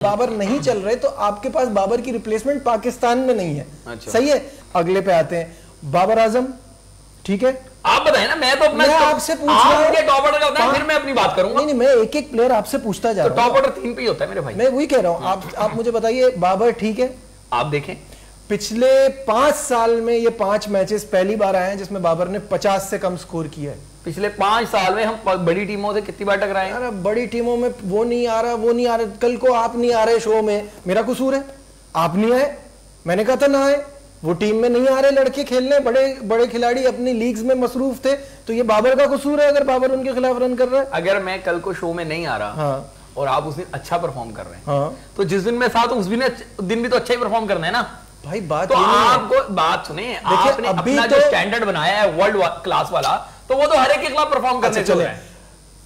बाबर नहीं चल रहे तो आपके पास बाबर की रिप्लेसमेंट पाकिस्तान में नहीं है। अच्छा। सही है। अगले पे आते हैं, बाबर आजम। ठीक है, आप बताएं ना, मैं तो अपना आपसे पूछ रहा हूं, टॉप ऑर्डर का बताएं, फिर मैं अपनी बात करूंगा। नहीं, मैं एक एक प्लेयर आपसे पूछता जा रहा हूं। टॉप ऑर्डर 3 पे ही होता है मेरे भाई। मैं वही कह रहा हूं, आप मुझे बताइए, बाबर ठीक है। आप देखें पिछले 5 साल में ये 5 मैचेस पहली बार आए हैं जिसमें बाबर ने 50 से कम स्कोर किया है। पिछले 5 साल में हम बड़ी टीमों से कितनी बार टकराए हैं? यार बड़ी टीमों में वो नहीं आ रहा, कल को आप नहीं आ रहे शो में, मेरा कसूर है? आप नहीं आए, मैंने कहा था ना आए, वो टीम में नहीं आ रहे लड़के खेलने, बड़े बड़े खिलाड़ी अपनी लीग्स में मसरूफ थे, तो ये बाबर का कसूर है अगर बाबर उनके खिलाफ रन कर रहा है? अगर मैं कल को शो में नहीं आ रहा, हाँ, और आप उस दिन अच्छा परफॉर्म कर रहे हैं, हाँ, तो जिस दिन मैं साथ हूं उस दिन भी तो अच्छा ही परफॉर्म करना है ना भाई। बात तो आपको बात सुनिए, आपने अपना जो स्टैंडर्ड बनाया है वर्ल्ड क्लास वाला, तो वो तो हर एक के खिलाफ परफॉर्म करने चले है।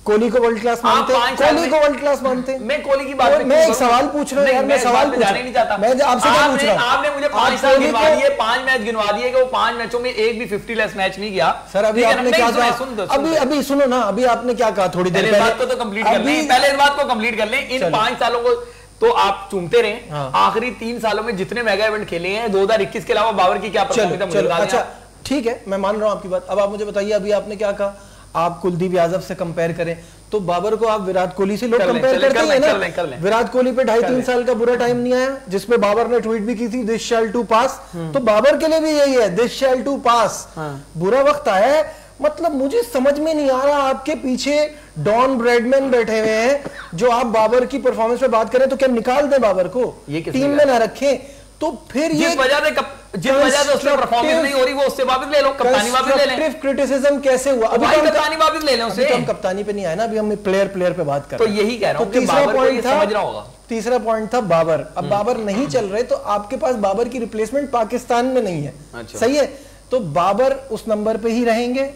कोहली को वर्ल्ड क्लास मानते हैं? कोहली को वर्ल्ड क्लास मानते हैं? मैं कोहली की बात मैं एक सवाल पूछ रहा हूं यार, मैं सवाल जाने नहीं चाहता। मैं आपसे क्या पूछ रहा हूं? आपने मुझे 5 साल गिनवा दिए, 5 मैच गिनवा दिए कि वो 5 मैचों में एक भी 50 लेस मैच नहीं गया। सर अभी आपने क्या कहा? अभी सुनो ना, अभी आपने क्या कहा थोड़ी देर पहले? बात को तो कंप्लीट कर लें, पहले इस बात को कंप्लीट कर लें। इन 5 सालों को तो आप चूमते रहे। हाँ। आखिरी 3 सालों में जितने मेगा इवेंट खेले हैं 2021 के अलावा बाबर की क्या परफॉर्मेंस है? अच्छा ठीक है, मैं मान रहा हूं आपकी बात। अब आप मुझे बताइए, अभी आपने क्या कहा, आप कुलदीप यादव से कंपेयर करें तो बाबर को आप विराट कोहली से लोग कंपेयर करते हैं ना। विराट कोहली पे 2.5-3 साल का बुरा टाइम नहीं आया, जिसपे बाबर ने ट्वीट भी की थी, दिस शैल टू पास। तो बाबर के लिए भी यही है, दिस शैल टू पास। बुरा वक्त आया है। मतलब मुझे समझ में नहीं आ रहा, आपके पीछे डॉन ब्रैडमैन बैठे हुए हैं, जो आप बाबर की परफॉर्मेंस पे बात करें तो क्या निकाल दें बाबर को, टीम में ना रखें? तो फिर जिस वजह से उसकी परफॉर्मेंस नहीं हो रही, वो उससे वापस ले लो, कप्तानी वापस ले लें। क्रिटिसिज्म कैसे हुआ? अभी हम कप्तानी वापस ले लें उसे। हम कप्तानी पे नहीं आए ना, अभी हम प्लेयर पे बात कर रहे हैं। तो यही कह रहा हूं कि बाबर को ये समझ रहा होगा। तीसरा पॉइंट था बाबर। अब बाबर नहीं चल रहे तो आपके पास बाबर की रिप्लेसमेंट पाकिस्तान में नहीं है। अच्छा। सही है, तो बाबर उस नंबर पे ही रहेंगे।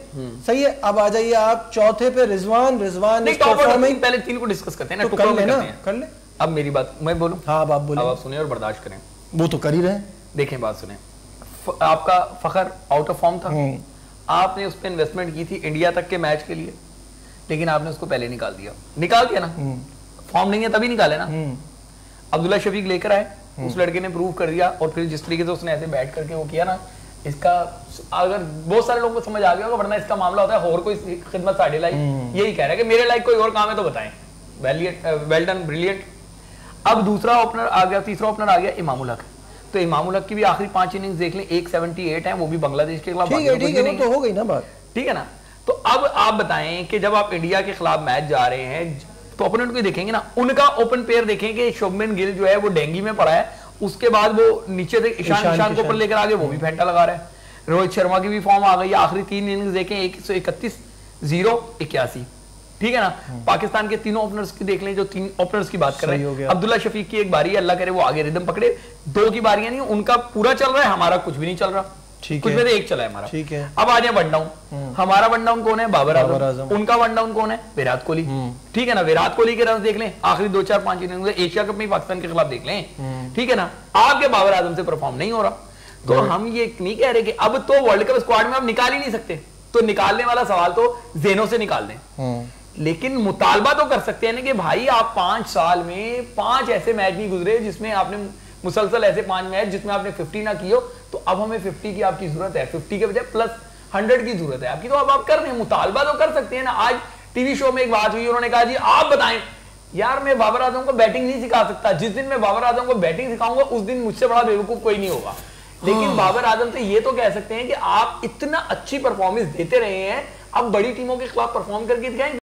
सही है। अब आ जाइए आप चौथे पे, रिजवान। पहले 3 को डिस्कस करते हैं ना, कर ले। अब मेरी बात मैं बोलूं? हाँ, अब आप बोलिए। अब आप सुनिए और बर्दाश्त करें। वो तो कर ही रहे हैं। देखें, बात सुने। आपका फखर आउट ऑफ फॉर्म था, आपने उस पर इन्वेस्टमेंट की थी इंडिया तक के मैच के लिए, लेकिन आपने उसको पहले निकाल दिया ना। फॉर्म नहीं है तभी निकाले ना। अब्दुल्ला शफीक लेकर आए, उस लड़के ने प्रूव कर दिया, और फिर जिस तरीके से उसने ऐसे बैठ करके वो किया ना, इसका अगर बहुत सारे लोगों को समझ आ गया होगा, वरना इसका मामला होता है और कोई खिदमत साढ़े लाई यही कह रहा है कि मेरे लाइक कोई और काम है तो बताएं। Well done, brilliant. अब दूसरा ओपनर आ गया, तीसरा ओपनर आ गया इमामुल हक। तो इमामुल हक की भी आखिरी 5 इनिंग्स देख लें, 178 है, वो भी बांग्लादेश के खिलाफ। ठीक है, तो हो गई ना बात। ठीक है ना। तो अब आप बताएं कि जब आप इंडिया के खिलाफ मैच जा रहे हैं तो ओपोनेंट को देखेंगे ना, उनका ओपन पेयर देखेंगे। शुभमन गिल जो है वो डेंगी में पड़ा है, उसके बाद वो नीचे से ईशान को ऊपर लेकर आ गए, वो भी फेंटा लगा रहा है। रोहित शर्मा की भी फॉर्म आ गई है, आखिरी 3 इनिंग्स देखें, 131, 0, 81। ठीक है ना। पाकिस्तान के तीनों ओपनर्स की देख लें, जो 3 ओपनर्स की बात कर रहे हैं। अब्दुल्ला शफीक की एक बारी है, अल्लाह करे वो आगे रिदम पकड़े। 2 की बारियां नहीं, उनका पूरा चल रहा है, हमारा कुछ भी नहीं चल रहा। कुछ में से एक चला है हमारा। ठीक है। अब आ जाए वन डाउन। हमारा वन डाउन कौन है? बाबर आजम। उनका वन डाउन कौन है? विराट कोहली। ठीक है ना। विराट कोहली के रन देख लें, आखिरी 2-4-5 इनिंग्स एशिया कप में पाकिस्तान के खिलाफ देख लें। ठीक है ना। आपके बाबर आजम से परफॉर्म नहीं हो रहा, तो हम ये नहीं कह रहे कि अब तो वर्ल्ड कप स्क्वाड में आप निकाल ही नहीं सकते, तो निकालने वाला सवाल तो जेनो से निकाल दें। लेकिन मुतालबा तो कर सकते हैं ना कि भाई आप 5 साल में 5 ऐसे मैच भी गुजरे जिसमें आपने मुसलसल ऐसे 5 मैच जिसमें आपने 50 ना की हो, तो अब हमें 50 की आपकी जरूरत है, 50 के बजाय प्लस 100 की जरूरत है आपकी। तो अब आप कर रहे हैं, मुतालबा तो कर सकते हैं ना। आज टीवी शो में एक बात हुई, उन्होंने कहा जी आप बताएं। यार मैं बाबर आजम को बैटिंग नहीं सिखा सकता, जिस दिन मैं बाबर आजम को बैटिंग सिखाऊंगा उस दिन मुझसे बड़ा बेवकूफ कोई नहीं होगा। लेकिन बाबर आजम से ये तो कह सकते हैं कि आप इतना अच्छी परफॉर्मेंस देते रहे हैं, अब बड़ी टीमों के खिलाफ परफॉर्म करके दिखाएं।